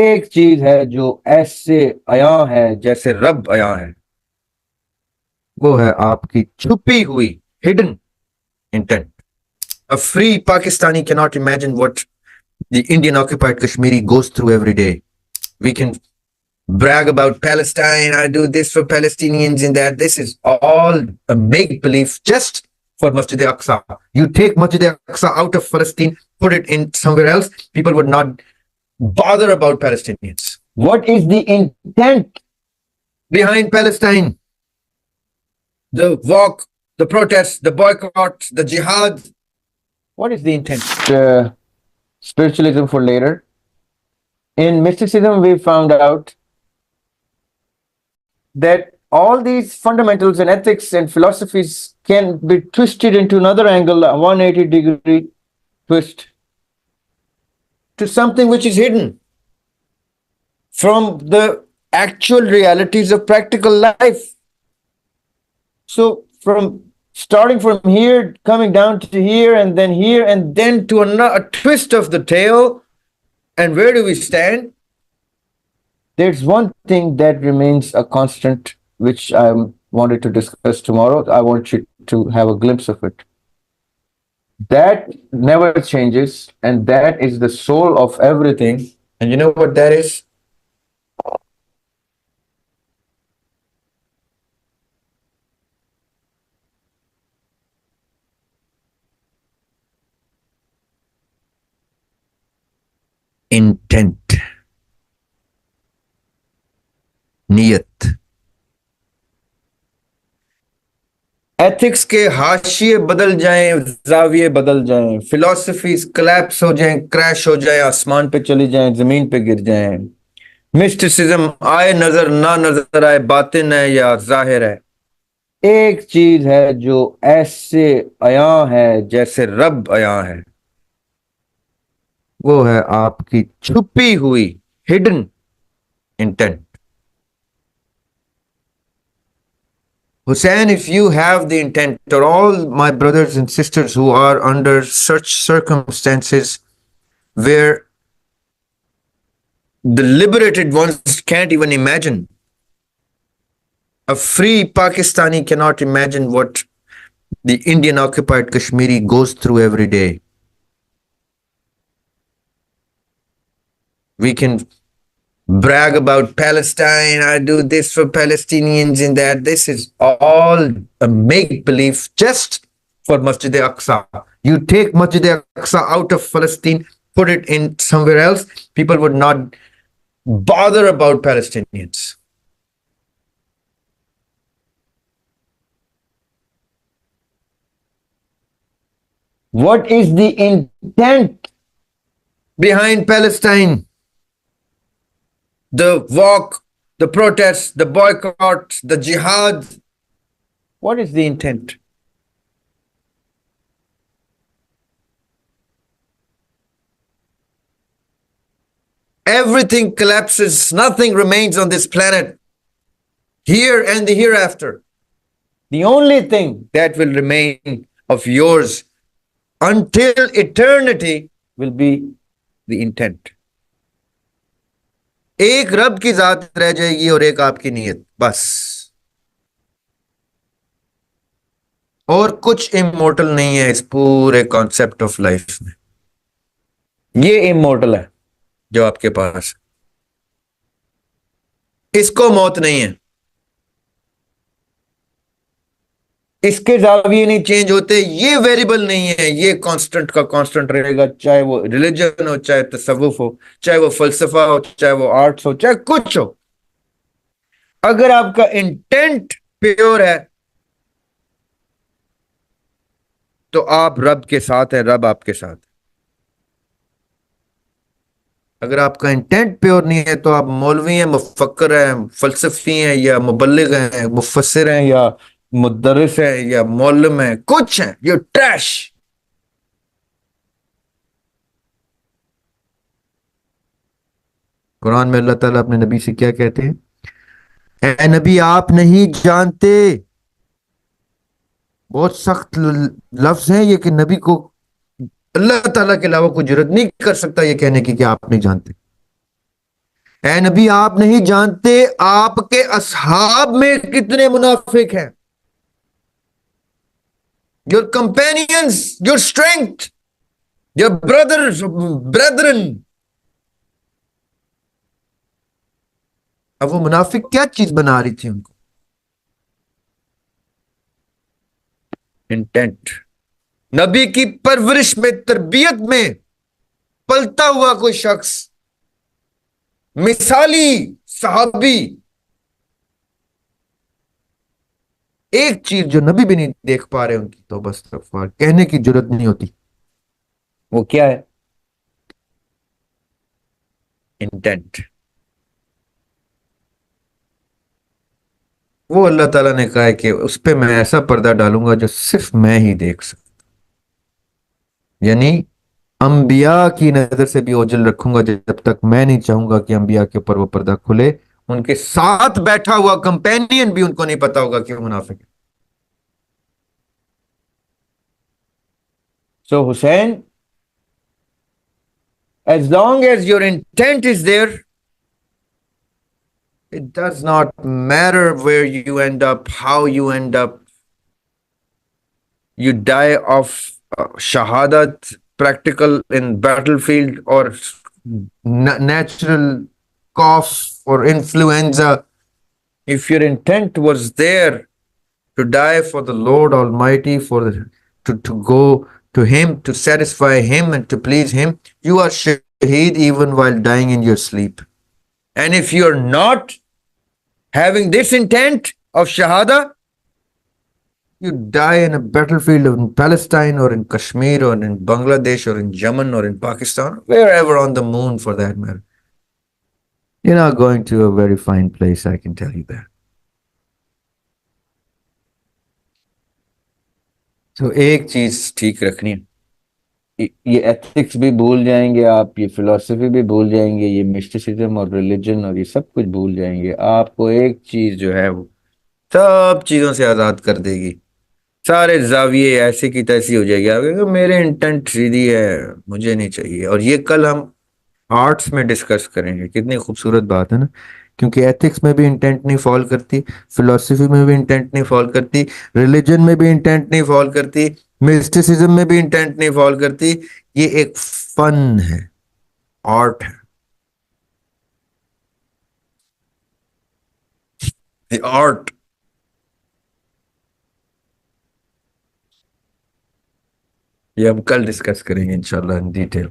ایک چیز ہے جو ایسے عیاں ہے جیسے رب عیاں ہے، وہ ہے آپ کی چھپی ہوئی hidden intent. A free Pakistani cannot imagine what the Indian occupied Kashmiri goes through every day. We can brag about Palestine, I do this for Palestinians and that. This is all a make believe just for Masjid Aqsa. You take Masjid Aqsa out of Palestine, put it in somewhere else, people would not bother about Palestinians. What is the intent behind Palestine? The walk, the protests, the boycott, the jihad. What is the intent? Spiritualism for later. In mysticism, we found out that all these fundamentals and ethics and philosophies can be twisted into another angle, a 180-degree twist, to something which is hidden from the actual realities of practical life. So starting from here, coming down to here, and then to a twist of the tail, and where do we stand? There's one thing that remains a constant, which I wanted to discuss tomorrow. I want you to have a glimpse of it. That never changes, and that is the soul of everything. And you know what that is? Intent. نیت. Ethics کے حاشیے بدل جائیں، زاویے بدل جائیں، philosophies collapse ہو جائیں، crash ہو جائیں، آسمان پہ چلی جائیں، زمین پہ گر جائیں، مسٹسزم آئے نظر نہ نظر آئے، باطن ہے یا ظاہر ہے، ایک چیز ہے جو ایسے عیاں ہے جیسے رب عیاں ہے، وہ ہے آپ کی چھپی ہوئی hidden intent. Hussain, if you have the intent, or all my brothers and sisters who are under such circumstances where the liberated ones can't even imagine, a free Pakistani cannot imagine what the Indian occupied Kashmiri goes through every day. We can brag about Palestine, I do this for Palestinians and that. This is all a make-believe just for Masjid Aqsa. You take Masjid Aqsa out of Palestine, put it in somewhere else, people would not bother about Palestinians. What is the intent behind Palestine? The walk, the protests, the boycott, the jihad. What is the intent? Everything collapses, nothing remains on this planet, here and the hereafter. The only thing that will remain of yours until eternity will be the intent. ایک رب کی ذات رہ جائے گی اور ایک آپ کی نیت، بس. اور کچھ امورٹل نہیں ہے اس پورے کانسیپٹ آف لائف میں. یہ امورٹل ہے جو آپ کے پاس، اس کو موت نہیں ہے، اس کے زاویے نہیں چینج ہوتے، یہ ویریبل نہیں ہے، یہ کانسٹنٹ کا کانسٹنٹ رہے گا، چاہے وہ ریلیجن ہو، چاہے تصوف ہو، چاہے وہ فلسفہ ہو، چاہے وہ آرٹس ہو، چاہے کچھ ہو. اگر آپ کا انٹینٹ پیور ہے تو آپ رب کے ساتھ ہیں، رب آپ کے ساتھ. اگر آپ کا انٹینٹ پیور نہیں ہے تو آپ مولوی ہیں، مفکر ہیں، فلسفی ہیں، یا مبلغ ہیں، مفسر ہیں، یا مدرس ہے، یا معلم ہے، کچھ ہیں، یہ ٹریش. قرآن میں اللہ تعالیٰ اپنے نبی سے کیا کہتے ہیں؟ اے نبی آپ نہیں جانتے. بہت سخت لفظ ہیں یہ کہ نبی کو اللہ تعالیٰ کے علاوہ کوئی جرات نہیں کر سکتا یہ کہنے کی کہ آپ نہیں جانتے. اے نبی آپ نہیں جانتے آپ کے اصحاب میں کتنے منافق ہیں. Your companions, your strength, your brothers, brethren. اب وہ منافق کیا چیز بنا رہی تھی ان کو؟ انٹینٹ. نبی کی پرورش میں، تربیت میں پلتا ہوا کوئی شخص، مثالی صحابی، ایک چیز جو نبی بھی نہیں دیکھ پا رہے ان کی توبہ استغفار کہنے کی جرت نہیں ہوتی. وہ کیا ہے؟ انٹینٹ. وہ اللہ تعالیٰ نے کہا ہے کہ اس پہ میں ایسا پردہ ڈالوں گا جو صرف میں ہی دیکھ سکتا. یعنی انبیاء کی نظر سے بھی اوجھل رکھوں گا جب تک میں نہیں چاہوں گا کہ انبیاء کے اوپر وہ پردہ کھلے. ان کے ساتھ بیٹھا ہوا کمپینین بھی ان کو نہیں پتا ہوگا کہ وہ منافق ہے. So Hussein, as long as your intent is there, it does not matter where you end up, how you end up. You die of shahadat, practical in battlefield, or natural cough or influenza. If your intent was there to die for the Lord Almighty, to go to Him, to satisfy Him and to please Him, you are shaheed even while dying in your sleep. And if you are not having this intent of shahada, you die in a battlefield in Palestine or in Kashmir or in Bangladesh or in Yemen or in Pakistan, wherever on the moon for that matter. You're not going to a very fine place, I can tell you that. تو ایک چیز ٹھیک رکھنی ہے، یہ ethics بھی بھول جائیں گے آپ، یہ فلسفی بھی بھول جائیں گے، یہ مسٹیسزم اور ریلیجن اور یہ سب کچھ بھول جائیں گے. آپ کو ایک چیز جو ہے وہ سب چیزوں سے آزاد کر دے گی. سارے زاویے ایسے کی تیسی ہو جائے گی. آپ کہیں گے میرے انٹینٹ سیدھی ہے، مجھے نہیں چاہیے. اور یہ کل ہم آرٹس میں ڈسکس کریں گے. کتنی خوبصورت بات ہے نا، کیونکہ ایتھکس میں بھی انٹینٹ نہیں فال کرتی، فلسفی میں بھی انٹینٹ نہیں فال کرتی، ریلیجن میں بھی انٹینٹ نہیں فال کرتی، مسٹیسزم میں بھی انٹینٹ نہیں فال کرتی. یہ ایک فن ہے، آرٹ ہے. آرٹ. یہ ہم کل ڈسکس کریں گے انشاءاللہ ان ڈیٹیل.